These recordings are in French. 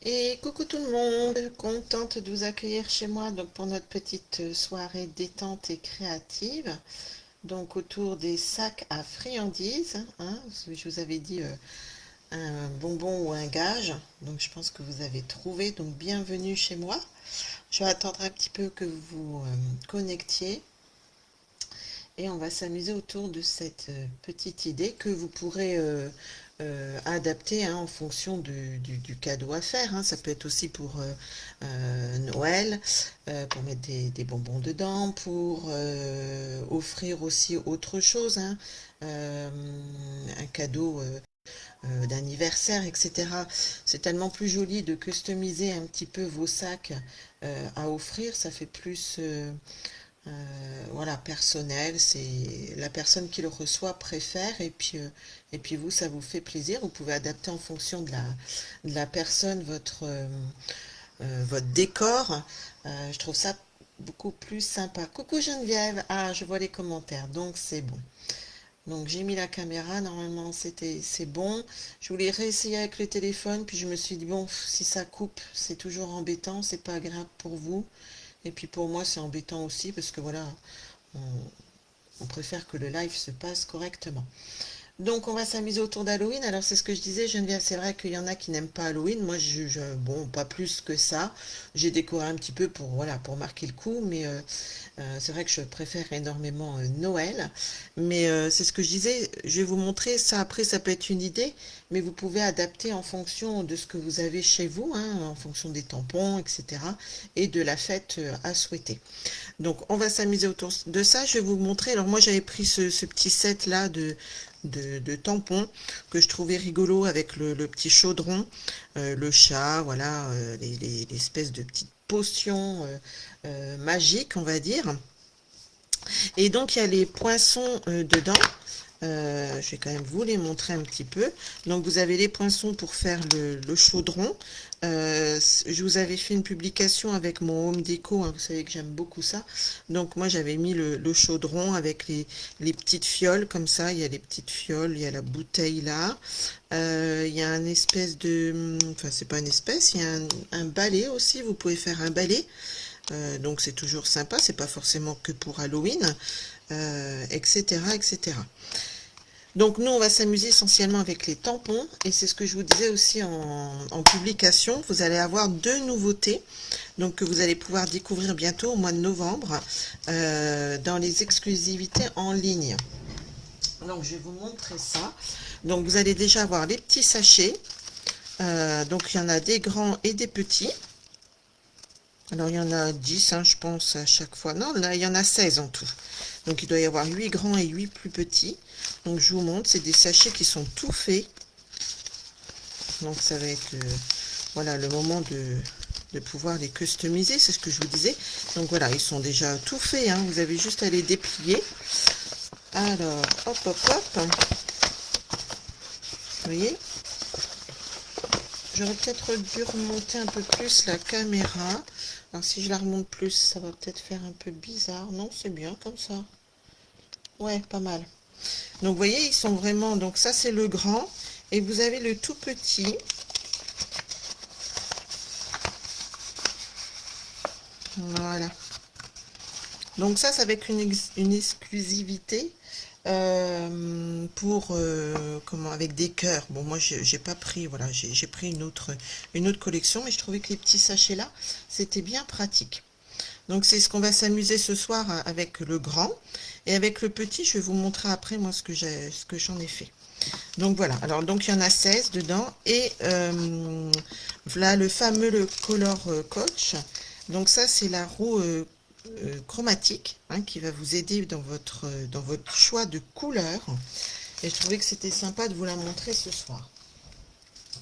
Et coucou tout le monde, contente de vous accueillir chez moi donc pour notre petite soirée détente et créative. Donc autour des sacs à friandises, hein, je vous avais dit un bonbon ou un gage, donc je pense que vous avez trouvé, donc bienvenue chez moi. Je vais attendre un petit peu que vous vous connectiez et on va s'amuser autour de cette petite idée que vous pourrez adapter hein, en fonction du cadeau à faire. Hein. Ça peut être aussi pour Noël, pour mettre des bonbons dedans, pour offrir aussi autre chose, hein, euh, un cadeau d'anniversaire, etc. C'est tellement plus joli de customiser un petit peu vos sacs à offrir. Ça fait plus voilà, personnel, c'est la personne qui le reçoit préfère et puis vous, ça vous fait plaisir. Vous pouvez adapter en fonction de la personne votre décor. Je trouve ça beaucoup plus sympa. Coucou Geneviève, ah je vois les commentaires, donc c'est bon. Donc j'ai mis la caméra, normalement c'est bon. Je voulais réessayer avec le téléphone, puis je me suis dit bon, si ça coupe, c'est toujours embêtant, c'est pas agréable pour vous. Et puis pour moi, c'est embêtant aussi parce que voilà, on, on préfère que le live se passe correctement. Donc on va s'amuser autour d'Halloween. Alors c'est ce que je disais, Geneviève, c'est vrai qu'il y en a qui n'aiment pas Halloween. Moi, bon, pas plus que ça. J'ai décoré un petit peu pour voilà, pour marquer le coup, mais c'est vrai que je préfère énormément Noël. Mais c'est ce que je disais. Je vais vous montrer ça. Après, ça peut être une idée, mais vous pouvez adapter en fonction de ce que vous avez chez vous, hein, en fonction des tampons, etc., et de la fête à souhaiter. Donc, on va s'amuser autour de ça. Je vais vous montrer. Alors, moi, j'avais pris ce petit set là de tampons que je trouvais rigolo avec le petit chaudron, le chat, voilà, l'espèce de petite potion magique, on va dire. Et donc, il y a les poinçons dedans. Je vais quand même vous les montrer un petit peu. Donc vous avez les poinçons pour faire le chaudron. Je vous avais fait une publication avec mon home déco, hein, vous savez que j'aime beaucoup ça. Donc moi j'avais mis le chaudron avec les petites fioles comme ça. Il y a les petites fioles, il y a la bouteille là. Il y a un espèce de... Enfin c'est pas une espèce, il y a un balai aussi. Vous pouvez faire un balai. Donc c'est toujours sympa, c'est pas forcément que pour Halloween, etc., etc. Donc nous, on va s'amuser essentiellement avec les tampons et c'est ce que je vous disais aussi en publication. Vous allez avoir deux nouveautés donc que vous allez pouvoir découvrir bientôt au mois de novembre dans les exclusivités en ligne. Donc je vais vous montrer ça. Donc vous allez déjà avoir les petits sachets. Donc il y en a des grands et des petits. Alors il y en a 10 hein, je pense à chaque fois. Non, là il y en a 16 en tout. Donc il doit y avoir 8 grands et 8 plus petits. Donc je vous montre, c'est des sachets qui sont tout faits. Donc ça va être voilà, le moment de pouvoir les customiser, c'est ce que je vous disais. Donc voilà, ils sont déjà tout faits, hein. Vous avez juste à les déplier. Alors, hop, hop, hop. Vous voyez, j'aurais peut-être dû remonter un peu plus la caméra. Alors si je la remonte plus, ça va peut-être faire un peu bizarre. Non, c'est bien comme ça. Ouais, pas mal. Donc vous voyez, ils sont vraiment... Donc ça, c'est le grand. Et vous avez le tout petit. Voilà. Donc ça, c'est avec une exclusivité pour... comment, avec des cœurs. Bon, moi, j'ai pas pris... Voilà, j'ai pris une autre collection. Mais je trouvais que les petits sachets là, c'était bien pratique. Donc c'est ce qu'on va s'amuser ce soir avec le grand. Et avec le petit, je vais vous montrer après moi ce que j'en ai fait. Donc voilà, alors donc il y en a 16 dedans. Et voilà le fameux le Color Coach. Donc ça c'est la roue chromatique hein, qui va vous aider dans votre choix de couleur. Et je trouvais que c'était sympa de vous la montrer ce soir.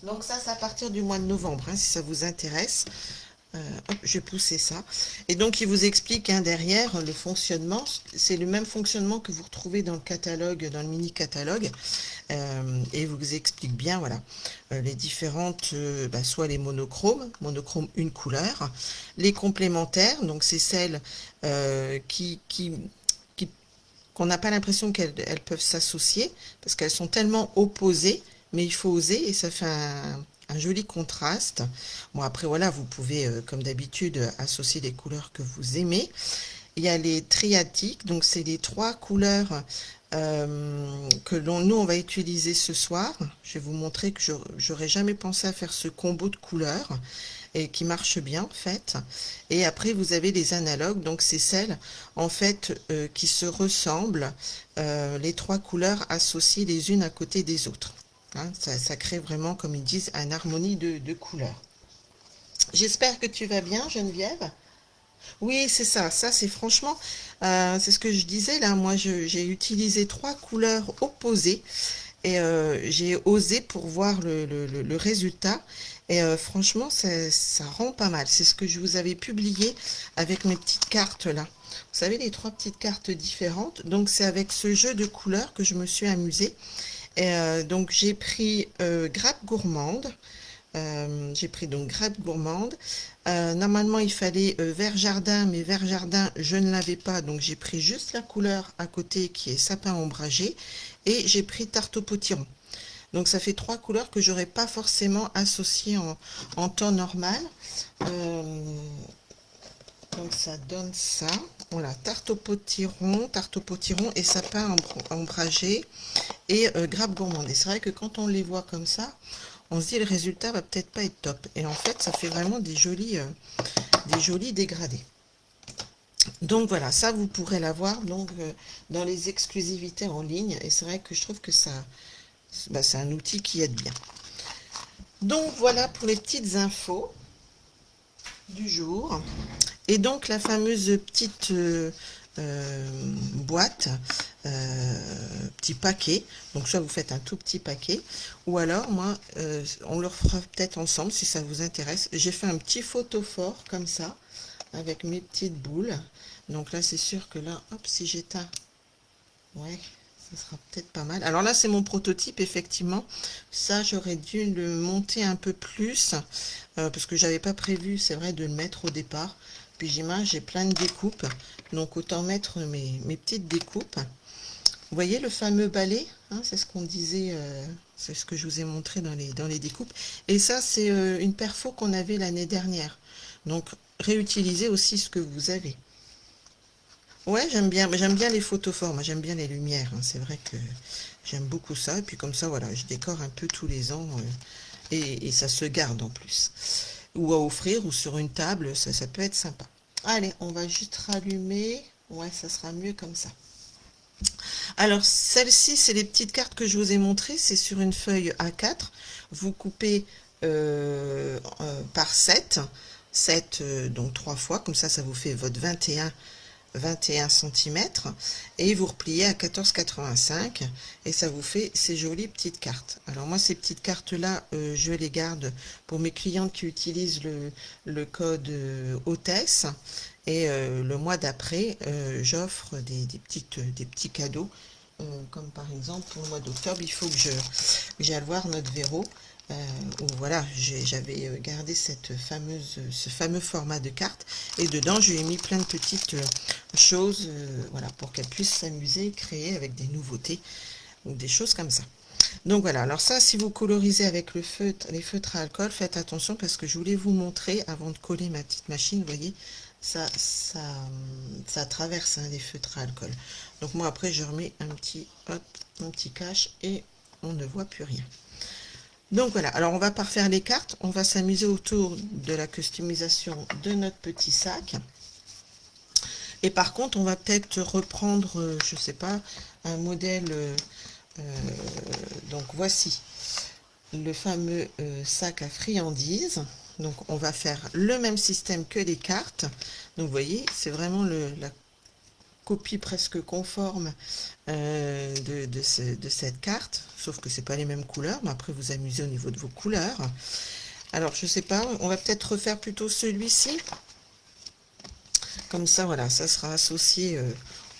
Donc ça c'est à partir du mois de novembre hein, si ça vous intéresse. Hop, je vais pousser ça. Et donc, il vous explique hein, derrière le fonctionnement. C'est le même fonctionnement que vous retrouvez dans le catalogue, dans le mini-catalogue. Et il vous explique bien, voilà, les différentes, soit les monochrome une couleur, les complémentaires, donc c'est celles qui- qu'on n'a pas l'impression qu'elles peuvent s'associer, parce qu'elles sont tellement opposées, mais il faut oser, et ça fait un joli contraste. Bon, après, voilà, vous pouvez, comme d'habitude, associer les couleurs que vous aimez. Il y a les triatiques, donc c'est les 3 couleurs que nous, on va utiliser ce soir. Je vais vous montrer que j'aurais jamais pensé à faire ce combo de couleurs et qui marche bien en fait. Et après, vous avez les analogues, donc c'est celles en fait qui se ressemblent, les 3 couleurs associées les unes à côté des autres. Hein, ça crée vraiment, comme ils disent, une harmonie de couleurs. J'espère que tu vas bien, Geneviève. Oui, c'est ça. Ça, c'est franchement, c'est ce que je disais là. Moi, j'ai utilisé 3 couleurs opposées et j'ai osé pour voir le résultat. Et franchement, ça rend pas mal. C'est ce que je vous avais publié avec mes petites cartes là. Vous savez, les 3 petites cartes différentes. Donc, c'est avec ce jeu de couleurs que je me suis amusée. Et donc, j'ai pris grappe gourmande. J'ai pris donc grappe gourmande. Normalement, il fallait vert jardin, mais vert jardin, je ne l'avais pas, donc j'ai pris juste la couleur à côté qui est sapin ombragé. Et j'ai pris tarte au potiron. Donc ça fait 3 couleurs que j'aurais pas forcément associées en temps normal. Euh, donc ça donne ça. Voilà, tarte au potiron et sapin ombragé et grappe gourmande. Et c'est vrai que quand on les voit comme ça, on se dit le résultat va peut-être pas être top. Et en fait, ça fait vraiment des jolis dégradés. Donc voilà, ça vous pourrez l'avoir donc dans les exclusivités en ligne. Et c'est vrai que je trouve que ça, bah, c'est un outil qui aide bien. Donc voilà pour les petites infos du jour. Et donc la fameuse petite boîte, petit paquet. Donc soit vous faites un tout petit paquet, ou alors moi, on le fera peut-être ensemble si ça vous intéresse. J'ai fait un petit photophore comme ça, avec mes petites boules. Donc là c'est sûr que là, hop, si j'éteins, ouais, ça sera peut-être pas mal. Alors là c'est mon prototype, effectivement. Ça j'aurais dû le monter un peu plus, parce que j'avais pas prévu, c'est vrai, de le mettre au départ. Puis j'ai plein de découpes, donc autant mettre mes petites découpes. Vous voyez le fameux balai, hein, c'est ce qu'on disait, c'est ce que je vous ai montré dans les découpes. Et ça, c'est une perfo qu'on avait l'année dernière. Donc, réutilisez aussi ce que vous avez. Ouais, j'aime bien les photophores, moi j'aime bien les lumières, hein. C'est vrai que j'aime beaucoup ça. Et puis comme ça, voilà, je décore un peu tous les ans et ça se garde en plus. Ou à offrir ou sur une table, ça peut être sympa. Allez, on va juste rallumer. Ouais, ça sera mieux comme ça. Alors, celle-ci, c'est les petites cartes que je vous ai montrées. C'est sur une feuille A4. Vous coupez par 7. 7, donc 3 fois. Comme ça vous fait votre 21 cm. Et vous repliez à 14,85. Et ça vous fait ces jolies petites cartes. Alors moi, ces petites cartes-là, je les garde pour mes clientes qui utilisent le code hôtesse. Et le mois d'après, j'offre des petits cadeaux. Comme par exemple pour le mois d'octobre, il faut que j'aille voir notre Véro. Où voilà, j'avais gardé ce fameux format de carte. Et dedans, je lui ai mis plein de petites choses, voilà, pour qu'elle puisse s'amuser, créer avec des nouveautés ou des choses comme ça. Donc voilà, alors ça, si vous colorisez avec les feutres à alcool, faites attention parce que je voulais vous montrer avant de coller ma petite machine, vous voyez, ça traverse, hein, les feutres à alcool. Donc moi après je remets un petit cache et on ne voit plus rien. Donc voilà, alors on va pas refaire les cartes, on va s'amuser autour de la customisation de notre petit sac. Et par contre, on va peut-être reprendre, je sais pas, un modèle. Donc voici le fameux sac à friandises. Donc on va faire le même système que les cartes. Donc vous voyez, c'est vraiment la copie presque conforme de cette carte, sauf que c'est pas les mêmes couleurs, mais après vous amusez au niveau de vos couleurs. Alors je sais pas, on va peut-être refaire plutôt celui-ci. Comme ça, voilà, ça sera associé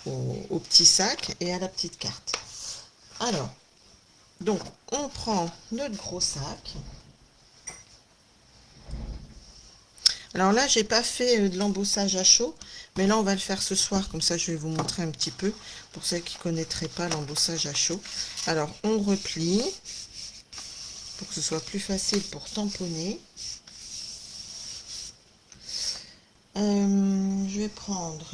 au petit sac et à la petite carte. Alors, donc on prend notre gros sac. Alors là, j'ai pas fait de l'embossage à chaud, mais là on va le faire ce soir, comme ça je vais vous montrer un petit peu pour celles qui ne connaîtraient pas l'embossage à chaud. Alors on replie. pour que ce soit plus facile pour tamponner. Je vais prendre,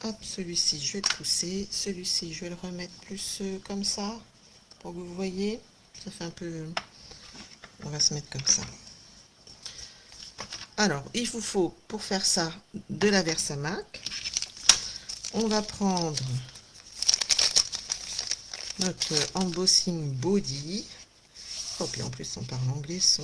hop, celui-ci, je vais le pousser. Celui-ci, je vais le remettre plus comme ça, pour que vous voyez. Ça fait un peu... On va se mettre comme ça. Alors, il vous faut, pour faire ça, de la Versamac. On va prendre notre embossing body. Oh, puis en plus, on parle anglais, son.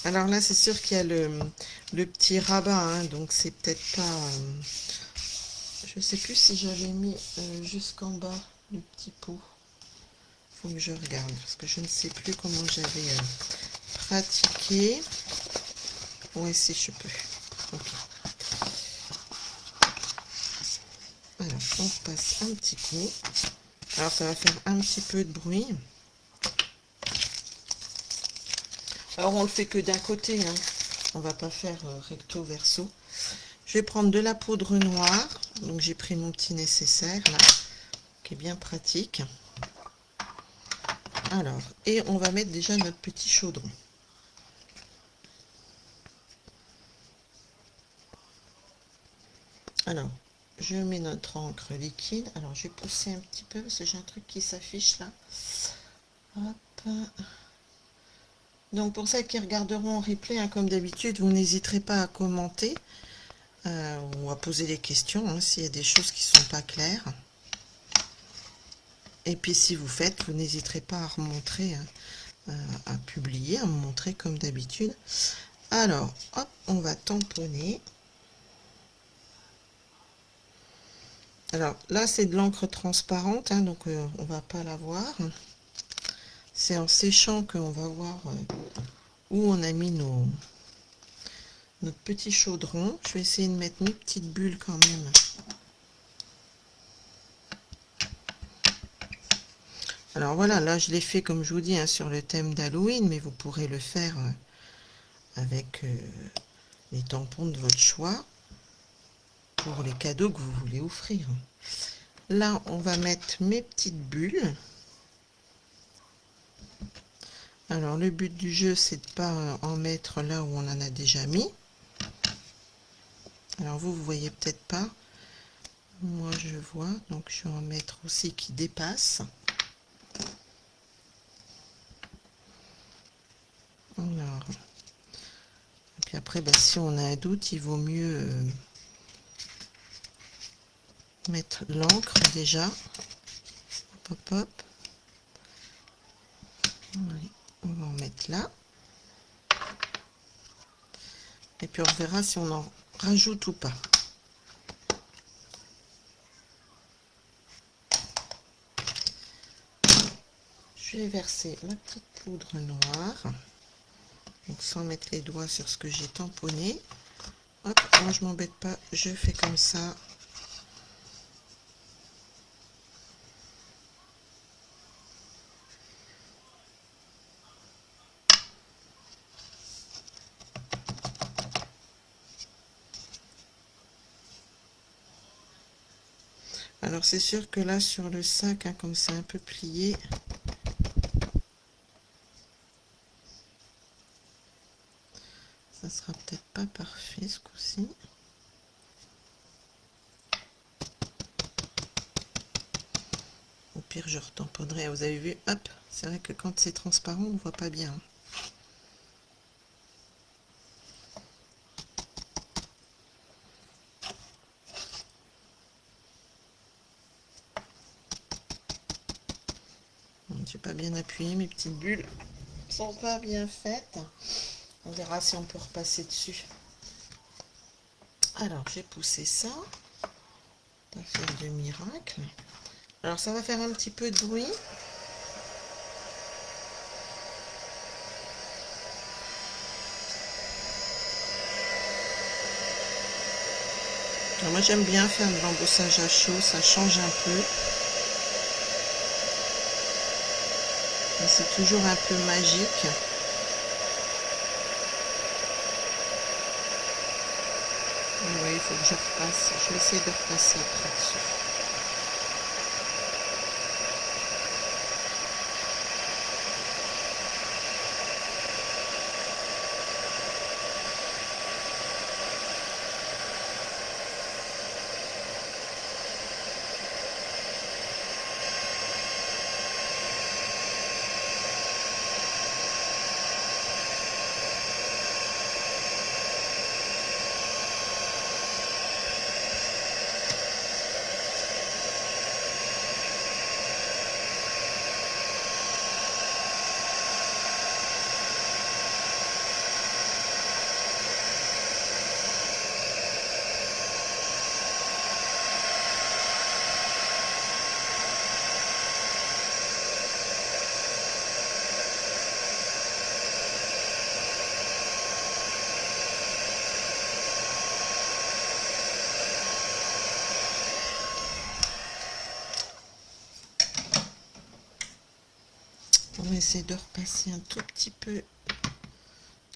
Alors là, c'est sûr qu'il y a le petit rabat, hein, donc c'est peut-être pas... je sais plus si j'avais mis jusqu'en bas le petit pot. Faut que je regarde, parce que je ne sais plus comment j'avais pratiqué. Oui, si je peux. Okay. Alors, on passe un petit coup. Alors, ça va faire un petit peu de bruit. Alors, on le fait que d'un côté, hein. On va pas faire recto verso. Je vais prendre de la poudre noire. Donc, j'ai pris mon petit nécessaire, là, qui est bien pratique. Alors, et on va mettre déjà notre petit chaudron. Alors, je mets notre encre liquide. Alors, je vais pousser un petit peu parce que j'ai un truc qui s'affiche là. Hop. Donc, pour celles qui regarderont en replay, hein, comme d'habitude, vous n'hésiterez pas à commenter ou à poser des questions hein, s'il y a des choses qui ne sont pas claires. Et puis, si vous faites, vous n'hésiterez pas à remontrer, hein, à publier, à me montrer comme d'habitude. Alors, hop, on va tamponner. Alors là, c'est de l'encre transparente, hein, donc on va pas la voir. C'est en séchant qu'on va voir où on a mis notre petit chaudron. Je vais essayer de mettre mes petites bulles quand même. Alors voilà, là je l'ai fait comme je vous dis hein, sur le thème d'Halloween, mais vous pourrez le faire avec les tampons de votre choix pour les cadeaux que vous voulez offrir. Là, on va mettre mes petites bulles. Alors, le but du jeu, c'est de pas en mettre là où on en a déjà mis. Alors, vous voyez peut-être pas. Moi, je vois. Donc, je vais en mettre aussi qui dépasse. Alors, et puis après, ben, si on a un doute, il vaut mieux mettre l'encre déjà. Hop, hop, hop. Allez, on va en mettre là. Et puis on verra si on en rajoute ou pas. Je vais verser ma petite poudre noire. Donc sans mettre les doigts sur ce que j'ai tamponné. Hop, moi je m'embête pas, je fais comme ça. Alors c'est sûr que là sur le sac, hein, comme c'est un peu plié, ça sera peut-être pas parfait ce coup-ci. Au pire je retamponnerai, vous avez vu, hop, c'est vrai que quand c'est transparent on voit pas bien. J'ai pas bien appuyé, mes petites bulles sont pas bien faites. On verra si on peut repasser dessus. Alors j'ai poussé ça, pas faire de miracle. Alors ça va faire un petit peu de bruit. Alors moi j'aime bien faire de l'embossage à chaud, ça change un peu. C'est toujours un peu magique. Oui, il faut que je repasse. Je vais essayer de repasser après dessus. va essayer de repasser un tout petit peu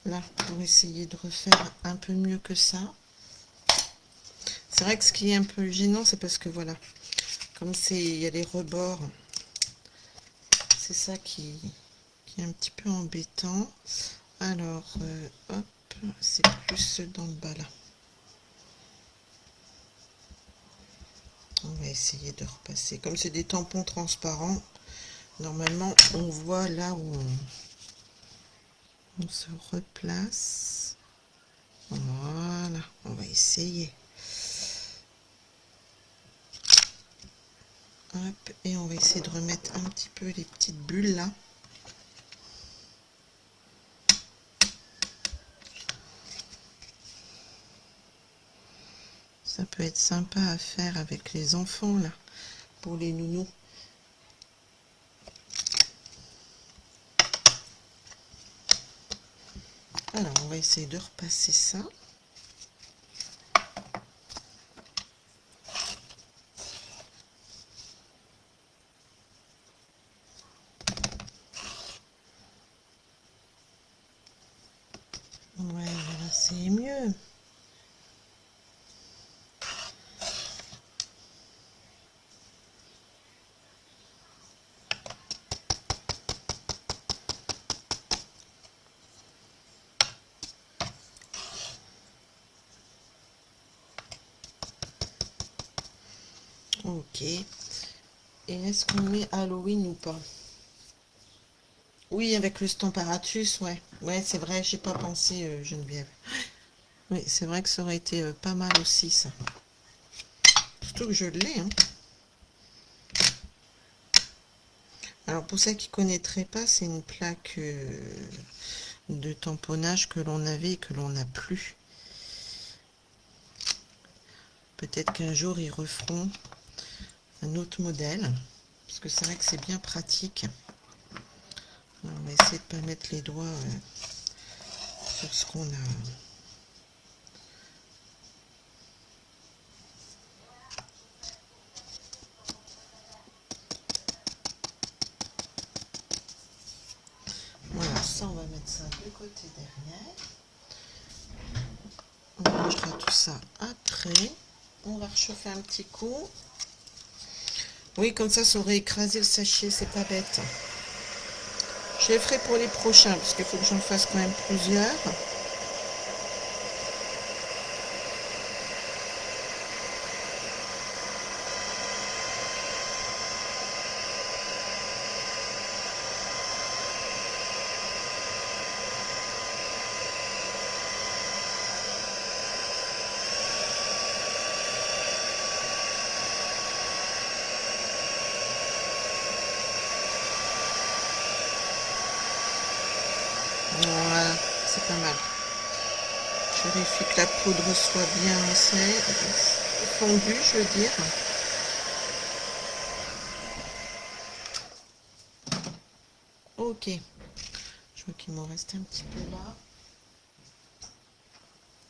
là pour essayer de refaire un peu mieux que ça. C'est vrai que ce qui est un peu gênant, c'est parce que voilà, comme il y a les rebords, c'est ça qui est un petit peu embêtant. Alors, hop, c'est plus dans le bas là. On va essayer de repasser. Comme c'est des tampons transparents, normalement on voit là où on se replace. Voilà, on va essayer. Hop, et on va essayer de remettre un petit peu les petites bulles là. Ça peut être sympa à faire avec les enfants là, pour les nounous. Alors, on va essayer de repasser ça. Ouais, voilà, c'est mieux. Ok. Et est-ce qu'on met Halloween ou pas? Oui, avec le Stamparatus, ouais. Ouais, c'est vrai, j'ai pas pensé, Geneviève. Oui, c'est vrai que ça aurait été pas mal aussi, ça. Surtout que je l'ai, hein. Alors, pour ceux qui ne connaîtraient pas, c'est une plaque de tamponnage que l'on avait et que l'on n'a plus. Peut-être qu'un jour, ils referont un autre modèle. Parce que c'est vrai que c'est bien pratique. Alors, on va essayer de ne pas mettre les doigts sur ce qu'on a. Voilà, ça, on va mettre ça de côté derrière. On rangera tout ça après. On va réchauffer un petit coup. Oui, comme ça aurait écrasé le sachet, c'est pas bête. Je les ferai pour les prochains, parce qu'il faut que j'en fasse quand même plusieurs. Voilà, c'est pas mal. Je vérifie que la poudre soit bien fondue, je veux dire. Ok. Je vois qu'il m'en reste un petit peu là.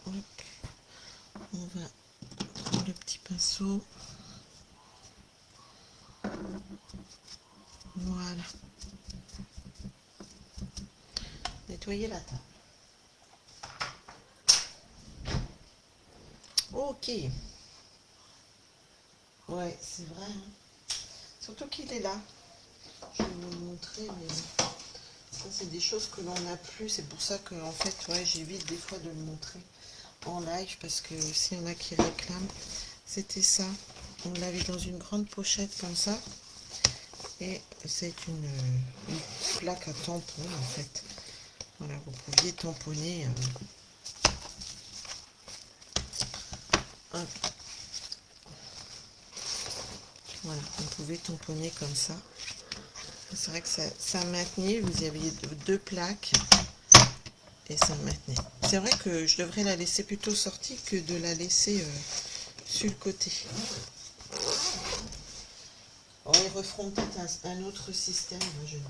Hop. On va prendre le petit pinceau. Voilà. Nettoyer la table. Ok. Ouais, c'est vrai. Hein. Surtout qu'il est là. Je vais vous le montrer, mais ça, c'est des choses que l'on n'a plus. C'est pour ça que, en fait, ouais, j'évite des fois de le montrer en live parce que s'il y en a qui réclament, c'était ça. On l'avait dans une grande pochette comme ça. Et c'est une plaque à tampon, en fait. Voilà, vous pouviez tamponner. Voilà, vous pouvez tamponner comme ça. C'est vrai que ça maintenait. Vous aviez deux plaques et ça maintenait. C'est vrai que je devrais la laisser plutôt sortie que de la laisser sur le côté. Oh, ils referont peut-être un autre système, moi je vais.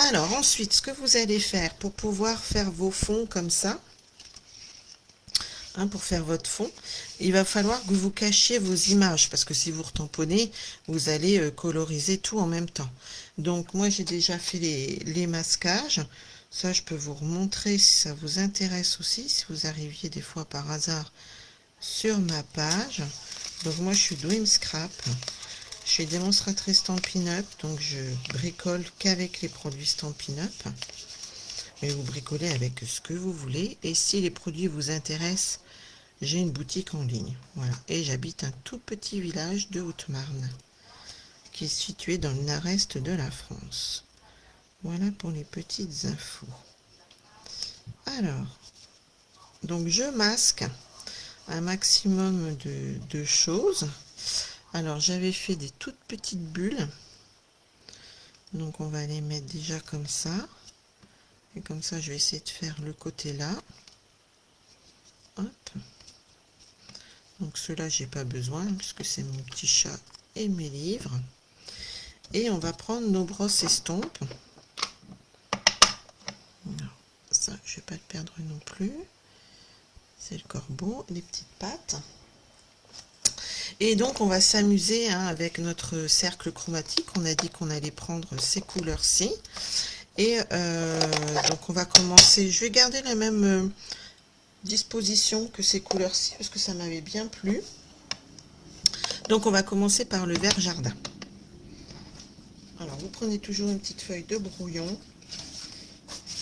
Alors ensuite, ce que vous allez faire pour pouvoir faire vos fonds comme ça, hein, pour faire votre fond. Il va falloir que vous cachiez vos images, parce que si vous retamponnez, vous allez coloriser tout en même temps. Donc moi j'ai déjà fait les masquages. Ça je peux vous remontrer si ça vous intéresse aussi, si vous arriviez des fois par hasard sur ma page. Donc moi je suis Dream Scrap. Je suis démonstratrice Stampin' Up, donc je bricole qu'avec les produits Stampin' Up. Mais vous bricolez avec ce que vous voulez. Et si les produits vous intéressent, j'ai une boutique en ligne. Voilà. Et j'habite un tout petit village de Haute-Marne, qui est situé dans le nord-est de la France. Voilà pour les petites infos. Alors, donc je masque un maximum de choses. Alors j'avais fait des toutes petites bulles. Donc on va les mettre déjà comme ça. Et comme ça je vais essayer de faire le côté là. Hop. Donc ceux-là j'ai pas besoin puisque c'est mon petit chat et mes livres. Et on va prendre nos brosses estompes. Non, ça je vais pas le perdre non plus. C'est le corbeau, les petites pattes. Et donc on va s'amuser hein, avec notre cercle chromatique. On a dit qu'on allait prendre ces couleurs-ci. Et donc on va commencer. Je vais garder la même disposition que ces couleurs-ci parce que ça m'avait bien plu. Donc on va commencer par le vert jardin. Alors vous prenez toujours une petite feuille de brouillon.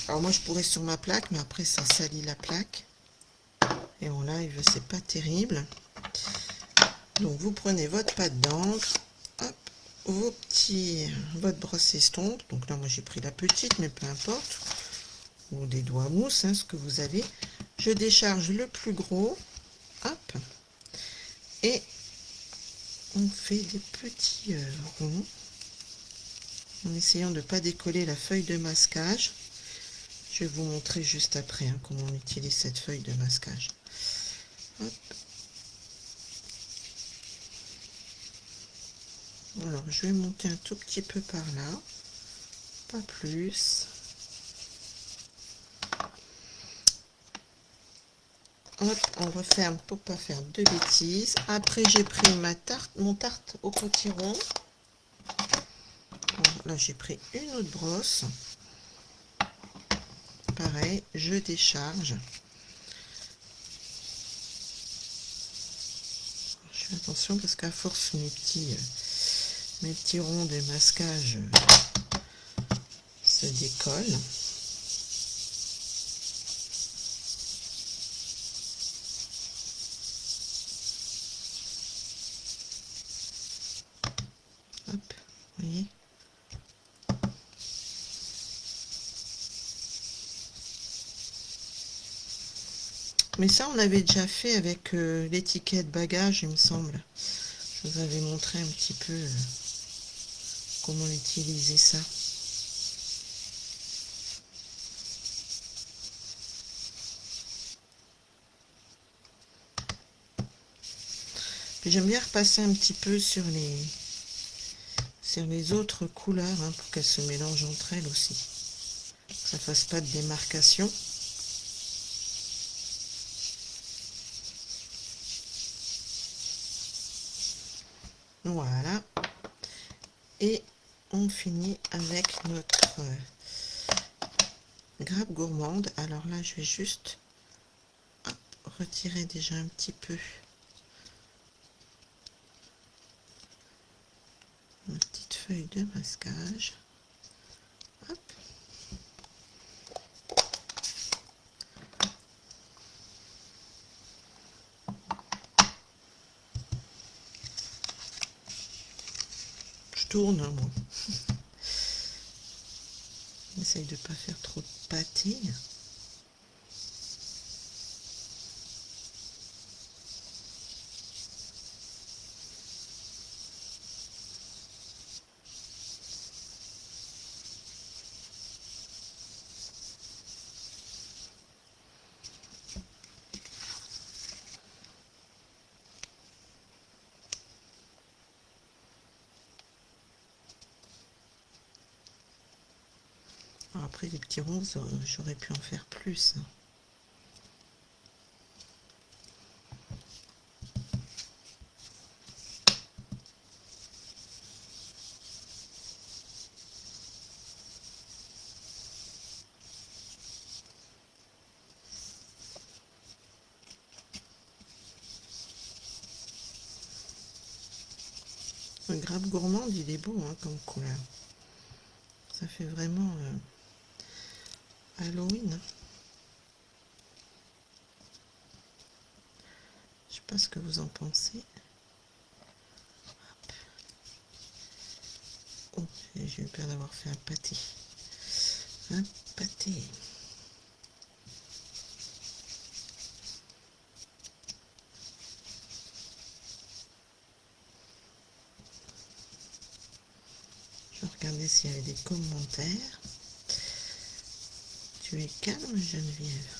Alors moi je pourrais sur ma plaque, mais après ça salit la plaque. Et en live c'est pas terrible. Donc vous prenez votre pâte d'encre, votre brosse estompe. Donc là moi j'ai pris la petite, mais peu importe. Ou des doigts mousse, hein, ce que vous avez. Je décharge le plus gros. Hop. Et on fait des petits ronds. En essayant de ne pas décoller la feuille de masquage. Je vais vous montrer juste après hein, comment on utilise cette feuille de masquage. Hop. Alors je vais monter un tout petit peu par là, pas plus. Hop, on referme pour pas faire de bêtises. Après j'ai pris mon tarte au potiron. Bon, là j'ai pris une autre brosse. Pareil, je décharge. Je fais attention parce qu'à force mes petits ronds de masquage se décollent. Hop, vous voyez. Mais ça, on avait déjà fait avec l'étiquette bagage, il me semble. Je vous avais montré un petit peu comment utiliser ça. Puis j'aime bien repasser un petit peu sur les autres couleurs hein, pour qu'elles se mélangent entre elles aussi. Que ça ne fasse pas de démarcation. Voilà. Et on finit avec notre grappe gourmande. Alors là, je vais juste retirer déjà un petit peu ma petite feuille de masquage. Hop. Je tourne, hein, moi. J'essaye de ne pas faire trop de pâté. Alors après, les petits ronds, j'aurais pu en faire plus. Le grappe gourmande, il est beau hein, comme couleur. Ça fait vraiment Halloween. Je sais pas ce que vous en pensez. Oh, j'ai eu peur d'avoir fait un pâté. Un pâté. Je vais regarder s'il y avait des commentaires. Tu es calme, Geneviève.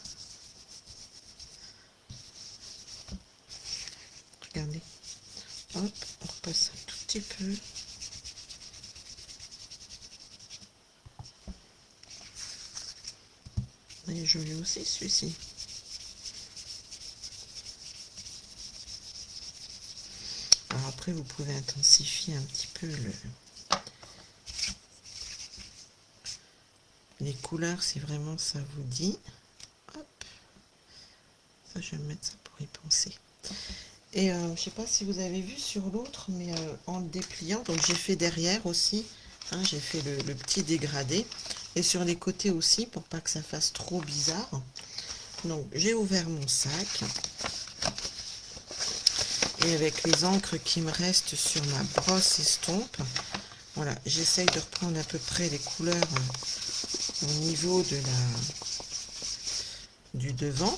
Regardez. Hop, on repasse un tout petit peu. Il est joli aussi celui-ci. Alors après, vous pouvez intensifier un petit peu les couleurs si vraiment ça vous dit. Hop. Ça, je vais mettre ça pour y penser. Et je sais pas si vous avez vu sur l'autre, mais en le dépliant, donc j'ai fait derrière aussi, hein, j'ai fait le petit dégradé, et sur les côtés aussi, pour pas que ça fasse trop bizarre. Donc j'ai ouvert mon sac, et avec les encres qui me restent sur ma brosse estompe, voilà, j'essaye de reprendre à peu près les couleurs au niveau de du devant.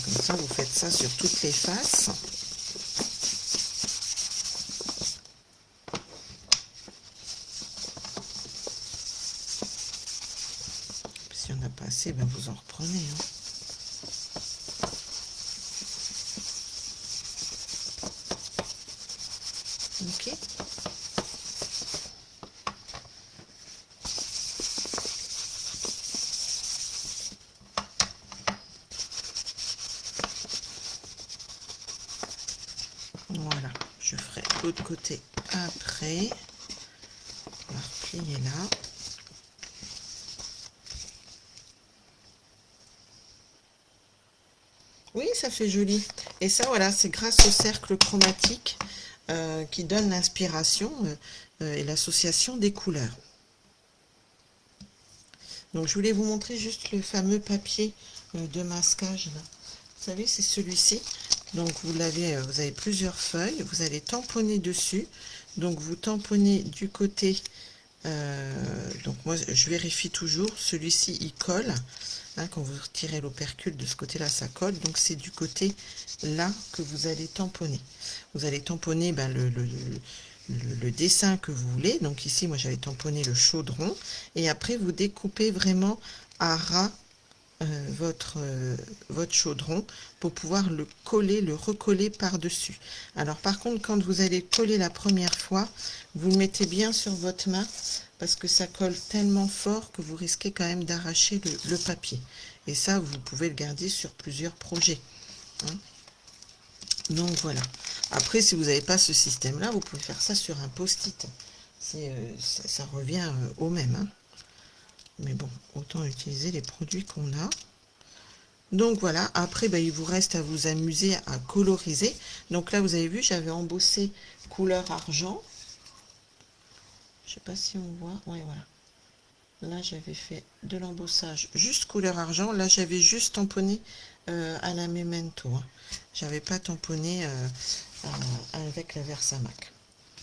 Comme ça, vous faites ça sur toutes les faces. Si on n'a pas assez, ben vous en reprenez. Hein. Ok. Voilà, je ferai l'autre côté après. On va replier là. Oui, ça fait joli. Et ça, voilà, c'est grâce au cercle chromatique qui donne l'inspiration et l'association des couleurs. Donc, je voulais vous montrer juste le fameux papier de masquage. Là. Vous savez, c'est celui-ci. Donc, vous avez plusieurs feuilles. Vous allez tamponner dessus. Donc, vous tamponnez du côté. Donc, moi, je vérifie toujours. Celui-ci, il colle. Hein, quand vous retirez l'opercule de ce côté-là, ça colle. Donc, c'est du côté là que vous allez tamponner. Vous allez tamponner ben, le dessin que vous voulez. Donc, ici, moi, j'avais tamponné le chaudron. Et après, vous découpez vraiment à ras votre chaudron pour pouvoir le coller, le recoller par-dessus. Alors, par contre, quand vous allez coller la première fois, vous le mettez bien sur votre main parce que ça colle tellement fort que vous risquez quand même d'arracher le papier. Et ça, vous pouvez le garder sur plusieurs projets. Hein. Donc voilà. Après, si vous n'avez pas ce système-là, vous pouvez faire ça sur un post-it. Ça revient au même. Hein. Mais bon, autant utiliser les produits qu'on a. Donc voilà, après, ben, il vous reste à vous amuser à coloriser. Donc là, vous avez vu, j'avais embossé couleur argent. Je sais pas si on voit. Oui, voilà. Là, j'avais fait de l'embossage juste couleur argent. Là, j'avais juste tamponné à la Memento. Hein. J'avais pas tamponné avec la Versamac.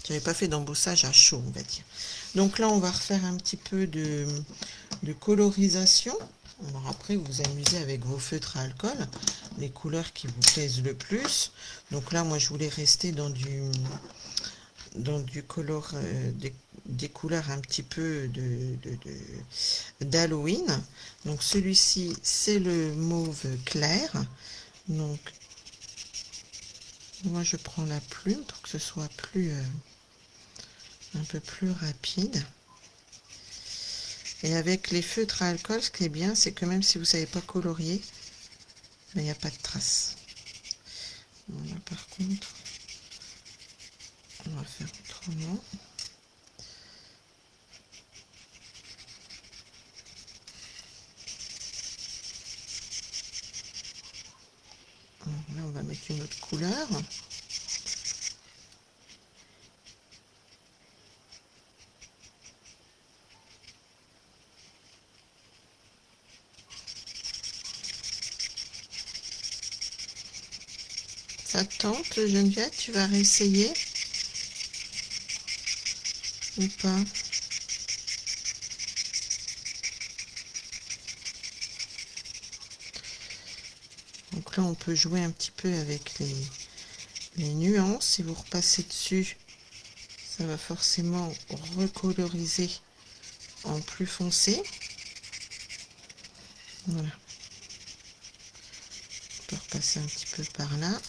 J'avais pas fait d'embossage à chaud, on va dire. Donc là, on va refaire un petit peu de colorisation. Alors après, vous vous amusez avec vos feutres à alcool, les couleurs qui vous plaisent le plus. Donc là, moi, je voulais rester dans du color, des couleurs un petit peu d'Halloween. Donc celui-ci, c'est le mauve clair. Donc, moi, je prends la plume pour que ce soit plus, un peu plus rapide. Et avec les feutres à alcool, ce qui est bien, c'est que même si vous ne savez pas colorier, il n'y a pas de traces. Voilà, par contre, on va faire autrement. mettre une autre couleur. Ça tente, Geneviève, tu vas réessayer ou pas? Donc là, on peut jouer un petit peu avec les nuances. Si vous repassez dessus, ça va forcément recoloriser en plus foncé. Voilà. On peut repasser un petit peu par là.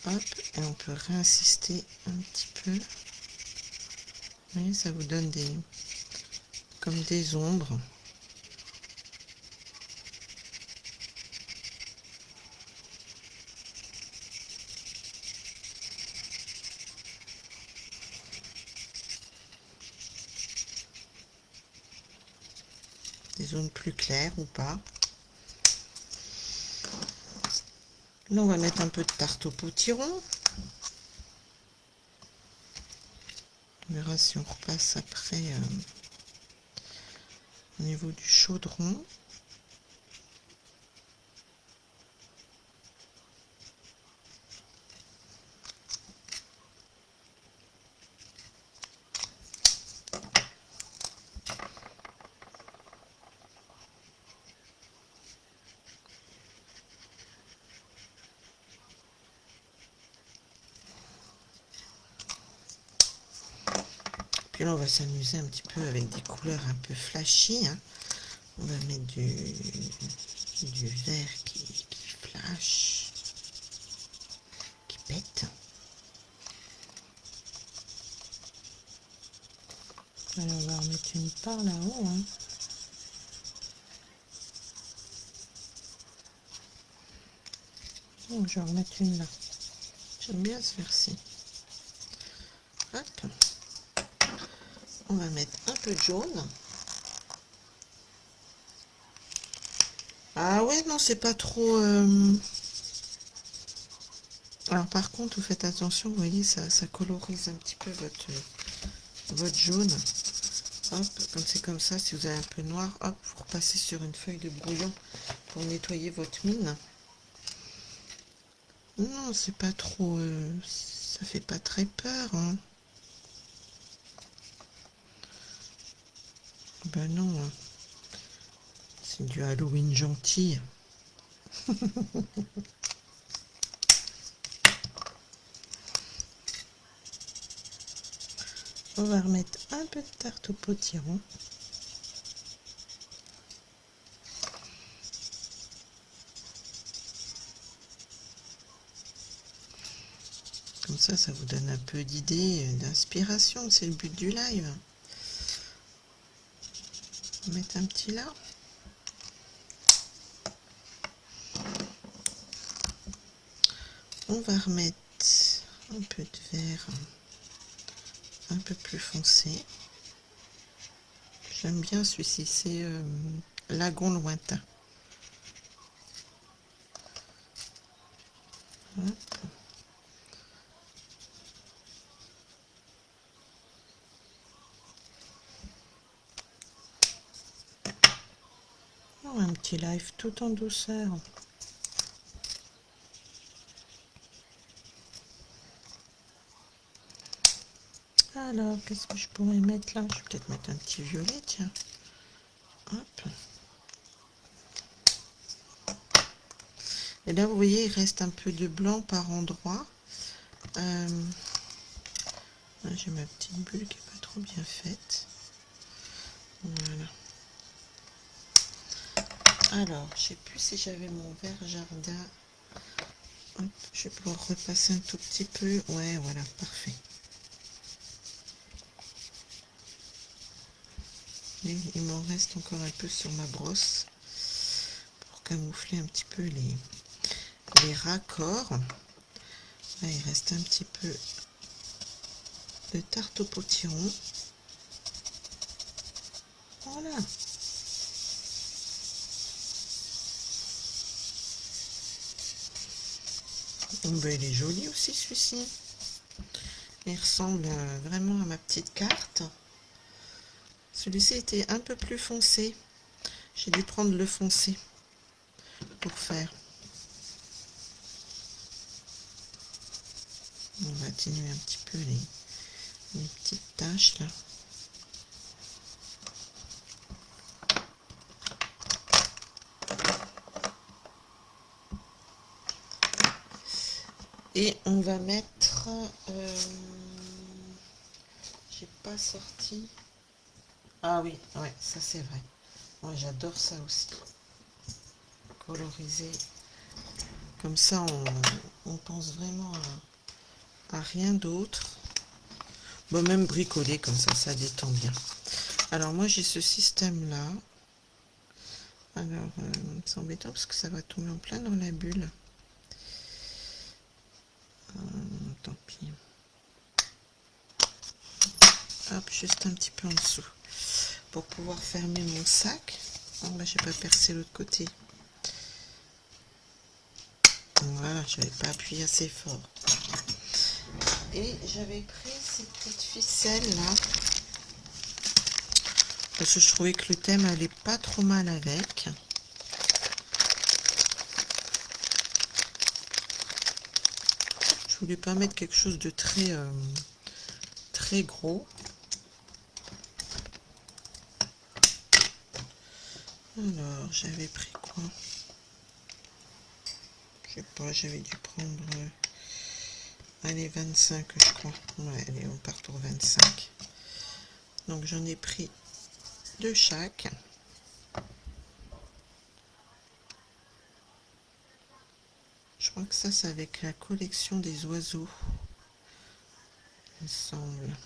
Hop, et on peut réinsister un petit peu. Vous voyez, ça vous donne comme des ombres. Des zones plus claires ou pas. Là, on va mettre un peu de tarte au potiron. On verra si on repasse après au niveau du chaudron. Puis là, on va s'amuser un petit peu avec des couleurs un peu flashy. Hein. On va mettre du vert qui flash, qui pète. Alors, on va en mettre une part là-haut. Hein. Oh, je vais en remettre une là. J'aime bien ce vers-ci. Hop. On va mettre un peu de jaune. Ah ouais, non, c'est pas trop... Alors par contre, vous faites attention, vous voyez, ça colorise un petit peu votre jaune. Hop, comme c'est comme ça, si vous avez un peu noir, hop, vous repassez sur une feuille de brouillon pour nettoyer votre mine. Non, c'est pas trop... ça fait pas très peur, hein. Ben non, hein. C'est du Halloween gentil. On va remettre un peu de tarte au potiron. Comme ça vous donne un peu d'idées, d'inspiration. C'est le but du live. On va mettre un petit là. On va remettre un peu de vert un peu plus foncé. J'aime bien celui-ci, c'est Lagon lointain. Hop. Oh, un petit live tout en douceur. Alors, qu'est-ce que je pourrais mettre là? Je vais peut-être mettre un petit violet, tiens. Hop. Et là, vous voyez, il reste un peu de blanc par endroit. J'ai ma petite bulle qui n'est pas trop bien faite. Voilà. Alors, je sais plus si j'avais mon verre jardin. Hop, je vais pouvoir repasser un tout petit peu. Ouais, voilà, parfait. Et il m'en reste encore un peu sur ma brosse pour camoufler un petit peu les raccords. Là, il reste un petit peu de tarte au potiron. Voilà. Ben, il est joli aussi celui-ci. Il ressemble vraiment à ma petite carte. Celui-ci était un peu plus foncé. J'ai dû prendre le foncé pour faire. On va atténuer un petit peu les petites taches là. Et on va mettre... j'ai pas sorti... Ah oui, ouais, ça c'est vrai. Moi j'adore ça aussi. Coloriser. Comme ça, on pense vraiment à rien d'autre. Bon, même bricoler comme ça détend bien. Alors moi j'ai ce système là. Alors c'est embêtant parce que ça va tomber en plein dans la bulle. Tant pis. Hop, juste un petit peu en dessous. Pour pouvoir fermer mon sac. Oh, bah, j'ai pas percé l'autre côté. Voilà, j'avais pas appuyé assez fort. Et j'avais pris ces petites ficelles là. Parce que je trouvais que le thème allait pas trop mal avec. Je voulais pas mettre quelque chose de très gros. Alors, j'avais pris quoi? Je sais pas, j'avais dû prendre... allez, 25, je crois. Ouais, allez, on part pour 25. Donc, j'en ai pris de chaque. Je crois que ça, c'est avec la collection des oiseaux. Il me semble.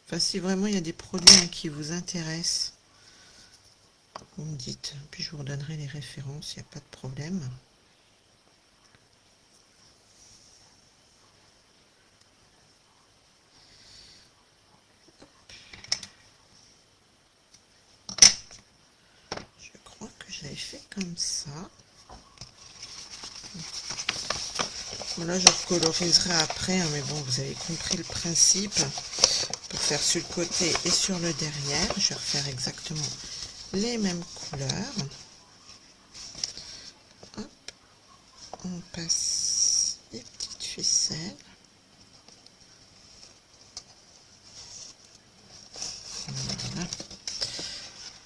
Enfin, si vraiment il y a des produits qui vous intéressent, vous me dites. Puis je vous redonnerai les références, il n'y a pas de problème. Je crois que j'avais fait comme ça. Là, je recoloriserai après, hein, mais bon, vous avez compris le principe. Pour faire sur le côté et sur le derrière, je vais refaire exactement les mêmes couleurs. Hop, on passe les petites ficelles. Voilà.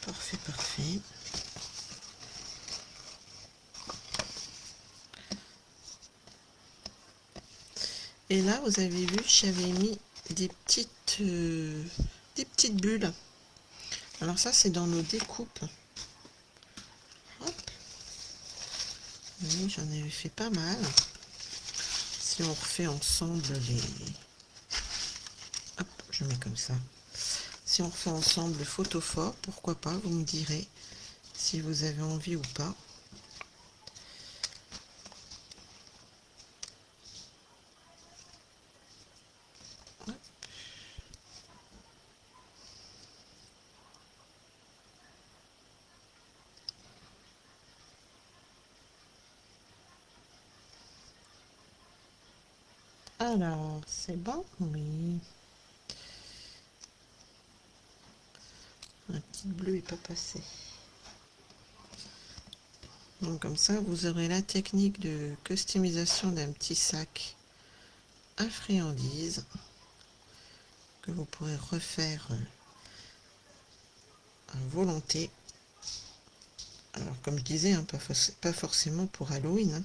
Parfait, parfait. Et là, vous avez vu, j'avais mis des petites bulles. Alors ça, c'est dans nos découpes. Hop. Oui, j'en avais fait pas mal. Si on refait ensemble les... Hop, je mets comme ça. Si on refait ensemble le photophore, pourquoi pas, vous me direz si vous avez envie ou pas. Hop. Alors, c'est bon? Oui. Un petit bleu n'est pas passé. Donc comme ça, vous aurez la technique de customisation d'un petit sac à friandises que vous pourrez refaire à volonté. Alors comme je disais, hein, pas forcément pour Halloween. Hein.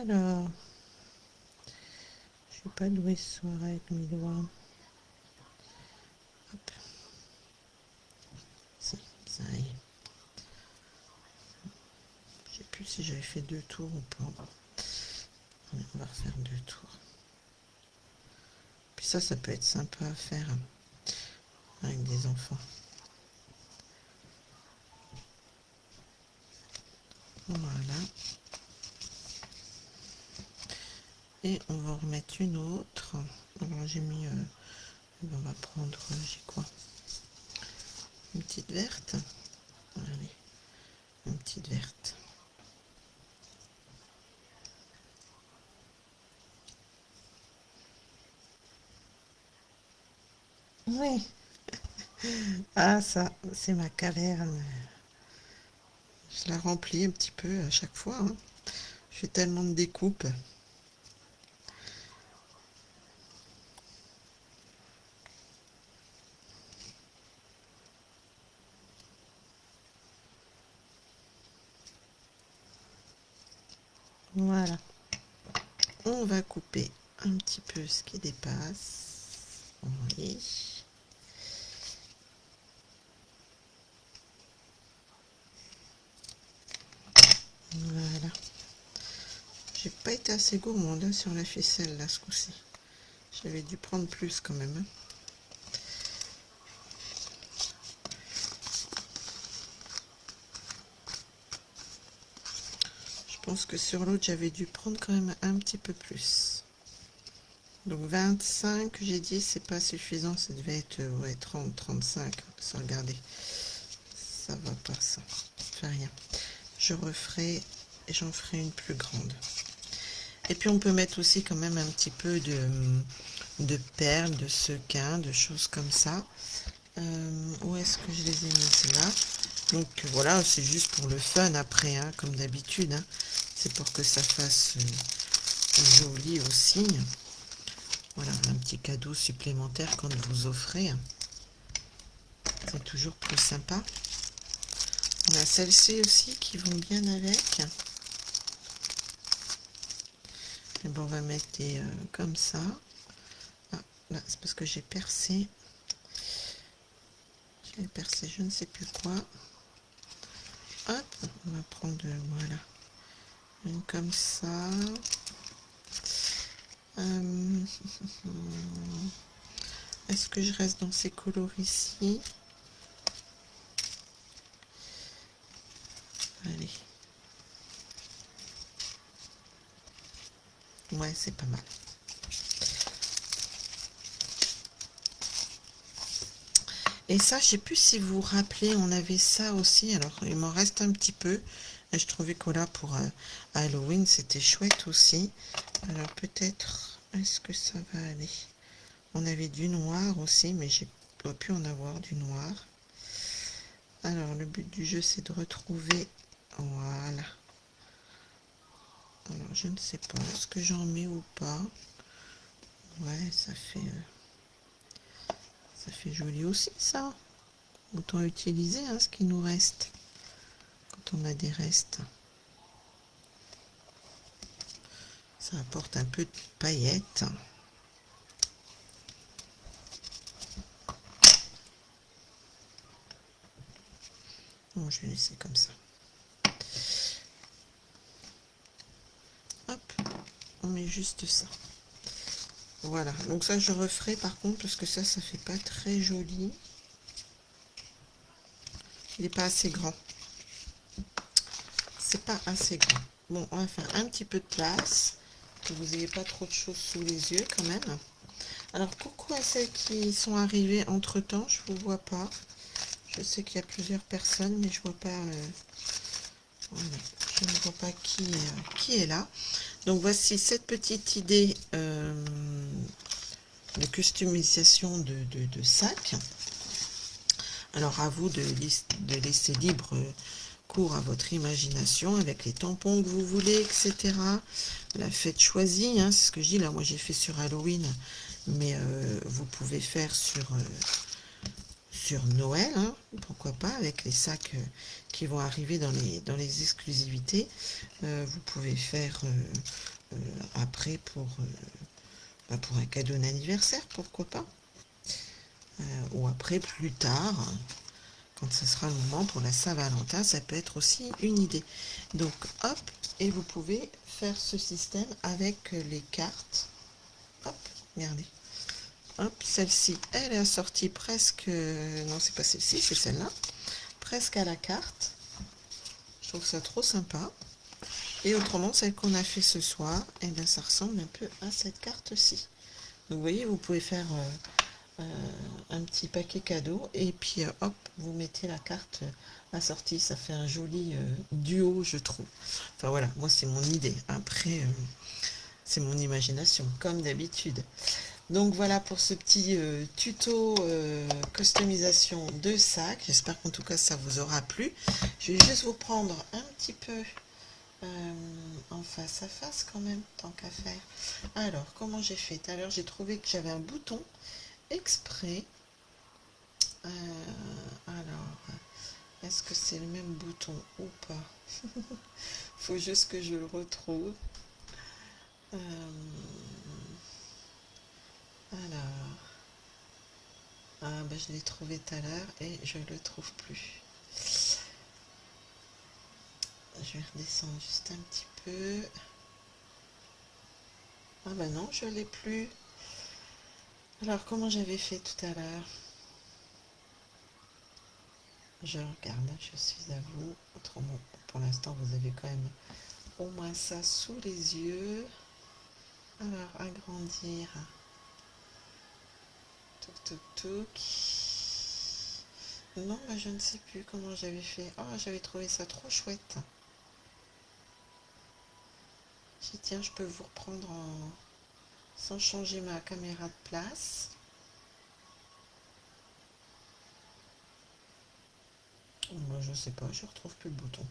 Alors, je sais pas douée ce soir avec mes doigts. Hop. Ça y est. Je sais plus si j'avais fait 2 tours ou pas. Allez, on va refaire 2 tours. Puis ça peut être sympa à faire avec des enfants. Voilà. Et on va en remettre une autre. Alors j'ai mis... on va prendre... j'ai quoi? Une petite verte. Allez, une petite verte. Oui. Ah, ça, c'est ma caverne. Je la remplis un petit peu à chaque fois, hein. Je fais tellement de découpes. Voilà. On va couper un petit peu ce qui dépasse. Oui. Voilà. J'ai pas été assez gourmande, hein, sur la ficelle là ce coup-ci. J'avais dû prendre plus quand même, hein. Je pense que sur l'autre j'avais dû prendre quand même un petit peu plus. Donc 25, j'ai dit, c'est pas suffisant, ça devait être ouais, 30, 35, sans regarder. Ça va pas, ça. Fait rien. Je referai et j'en ferai une plus grande. Et puis on peut mettre aussi quand même un petit peu de perles, de sequins, de choses comme ça. Où est-ce que je les ai mises là? Donc voilà, c'est juste pour le fun après, hein, comme d'habitude, hein. C'est pour que ça fasse joli aussi. Voilà, un petit cadeau supplémentaire quand vous offrez. C'est toujours plus sympa. On a celles-ci aussi qui vont bien avec. Et bon, on va mettre des comme ça. Ah, là, c'est parce que j'ai percé. J'ai percé je ne sais plus quoi. Hop, on va prendre, voilà, une comme ça. Est-ce que je reste dans ces coloris-ci? Allez. Ouais, c'est pas mal. Et ça, je sais plus si vous vous rappelez, on avait ça aussi. Alors, il m'en reste un petit peu. Et je trouvais que là, pour Halloween, c'était chouette aussi. Alors, peut-être, est-ce que ça va aller? On avait du noir aussi, mais j'ai pas pu en avoir du noir. Alors, le but du jeu, c'est de retrouver... Voilà. Alors, je ne sais pas, est-ce que j'en mets ou pas? Ouais, ça fait joli aussi, ça. Autant utiliser, hein, ce qui nous reste quand on a des restes. Ça apporte un peu de paillettes. Bon, je vais laisser comme ça. Hop, on met juste ça. Voilà, donc ça je referai par contre parce que ça fait pas très joli. Il n'est pas assez grand. C'est pas assez grand. Bon, on va faire un petit peu de place, que vous n'ayez pas trop de choses sous les yeux quand même. Alors, coucou à celles qui sont arrivées entre-temps, je vous vois pas. Je sais qu'il y a plusieurs personnes, mais je vois pas... voilà, je ne vois pas qui est là. Donc, voici cette petite idée de customisation de sac. Alors, à vous de laisser libre cours à votre imagination avec les tampons que vous voulez, etc. La fête choisie, hein, c'est ce que je dis là. Moi, j'ai fait sur Halloween, mais vous pouvez faire sur Noël, hein, pourquoi pas, avec les sacs qui vont arriver dans les exclusivités. Vous pouvez faire après pour un cadeau d'anniversaire, pourquoi pas. Ou après, plus tard, quand ce sera le moment pour la Saint-Valentin, ça peut être aussi une idée. Donc, hop, et vous pouvez faire ce système avec les cartes. Hop, regardez. Hop, celle-ci, elle est assortie presque... non, c'est pas celle-ci, c'est celle-là. Presque à la carte. Je trouve ça trop sympa. Et autrement, celle qu'on a fait ce soir, eh bien, ça ressemble un peu à cette carte-ci. Donc, vous voyez, vous pouvez faire un petit paquet cadeau et puis hop, vous mettez la carte assortie, ça fait un joli duo, je trouve. Enfin voilà, moi c'est mon idée. Après, c'est mon imagination, comme d'habitude. Donc voilà pour ce petit tuto customisation de sac. J'espère qu'en tout cas ça vous aura plu. Je vais juste vous prendre un petit peu en face à face quand même, tant qu'à faire. Alors, comment j'ai fait? Tout à l'heure, j'ai trouvé que j'avais un bouton exprès. Alors, est-ce que c'est le même bouton ou pas? Faut juste que je le retrouve. Euh, alors, ben, je l'ai trouvé tout à l'heure et je ne le trouve plus. Je vais redescendre juste un petit peu. Ah ben non, je l'ai plus. Alors, comment j'avais fait tout à l'heure? Je regarde, je suis à vous. Autrement, pour l'instant, vous avez quand même au moins ça sous les yeux. Alors, agrandir. Toc, toc, toc. Non, bah, je ne sais plus comment j'avais fait. Oh, j'avais trouvé ça trop chouette. J'ai dit, tiens, je peux vous reprendre sans changer ma caméra de place. Moi, je sais pas, je retrouve plus le bouton.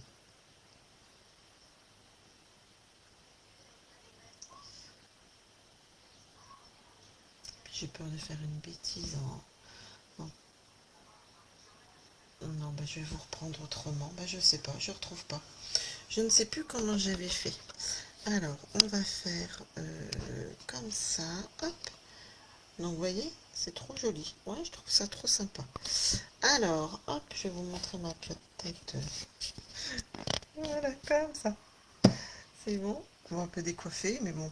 Puis j'ai peur de faire une bêtise Non, bah, je vais vous reprendre autrement. Bah, je sais pas, je retrouve pas. Je ne sais plus comment j'avais fait. Alors, on va faire comme ça. Hop. Donc, vous voyez, c'est trop joli. Ouais, je trouve ça trop sympa. Alors, hop, je vais vous montrer ma tête. Voilà, comme ça. C'est bon. Bon, un peu décoiffé, mais bon.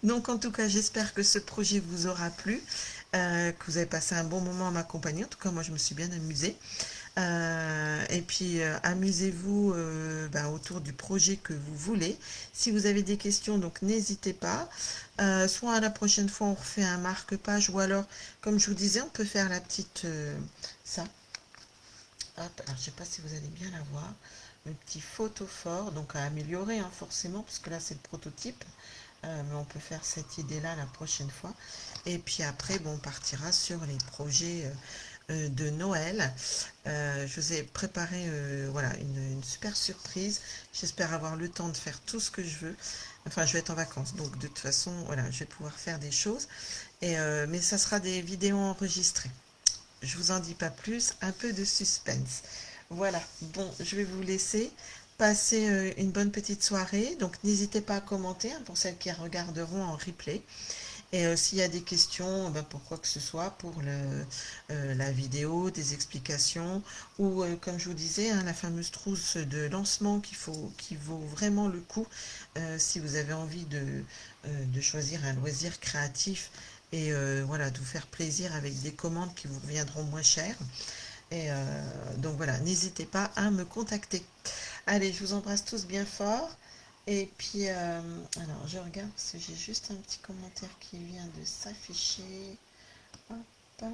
Donc, en tout cas, j'espère que ce projet vous aura plu, que vous avez passé un bon moment à m'accompagner. En tout cas, moi, je me suis bien amusée. Et puis, amusez-vous ben, autour du projet que vous voulez. Si vous avez des questions, donc n'hésitez pas. Soit à la prochaine fois, on refait un marque-page, ou alors, comme je vous disais, on peut faire la petite... ça. Hop, alors je sais pas si vous allez bien la voir. Le petit photophore, donc à améliorer hein, forcément, parce que là, c'est le prototype. Mais on peut faire cette idée-là la prochaine fois. Et puis après, bon, on partira sur les projets de Noël. Je vous ai préparé voilà, une super surprise. J'espère avoir le temps de faire tout ce que je veux. Enfin, je vais être en vacances, donc de toute façon, voilà, je vais pouvoir faire des choses. Mais ça sera des vidéos enregistrées. Je vous en dis pas plus, un peu de suspense. Voilà, bon, je vais vous laisser. Passer une bonne petite soirée. Donc n'hésitez pas à commenter hein, pour celles qui regarderont en replay. Et s'il y a des questions, ben, pour quoi que ce soit, pour la vidéo, des explications, ou comme je vous disais, hein, la fameuse trousse de lancement qui vaut vraiment le coup si vous avez envie de choisir un loisir créatif et voilà, de vous faire plaisir avec des commandes qui vous reviendront moins chères. Et donc voilà, n'hésitez pas à me contacter. Allez, je vous embrasse tous bien fort. Et puis, alors je regarde parce que j'ai juste un petit commentaire qui vient de s'afficher. Hop.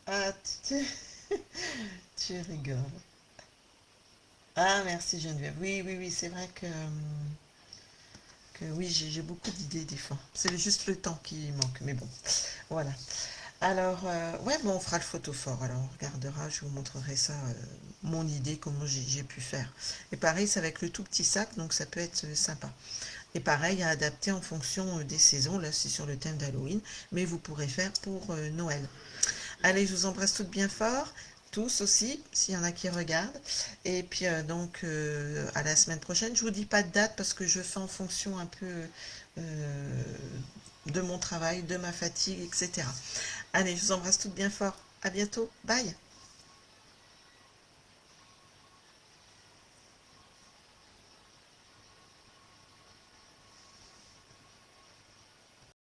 Ah, tu rigoles. Ah, merci Geneviève. Oui, oui, oui, c'est vrai que oui, j'ai beaucoup d'idées des fois. C'est juste le temps qui manque, mais bon, voilà. Alors, ouais, bon, on fera le photophore. Alors, on regardera, je vous montrerai ça, mon idée, comment j'ai pu faire. Et pareil, c'est avec le tout petit sac, donc ça peut être sympa. Et pareil, à adapter en fonction des saisons. Là, c'est sur le thème d'Halloween, mais vous pourrez faire pour Noël. Allez, je vous embrasse toutes bien fort, tous aussi, s'il y en a qui regardent. Et puis, donc, à la semaine prochaine. Je vous dis pas de date parce que je fais en fonction un peu euh, de mon travail, de ma fatigue, etc. Allez, je vous embrasse toutes bien fort. À bientôt. Bye.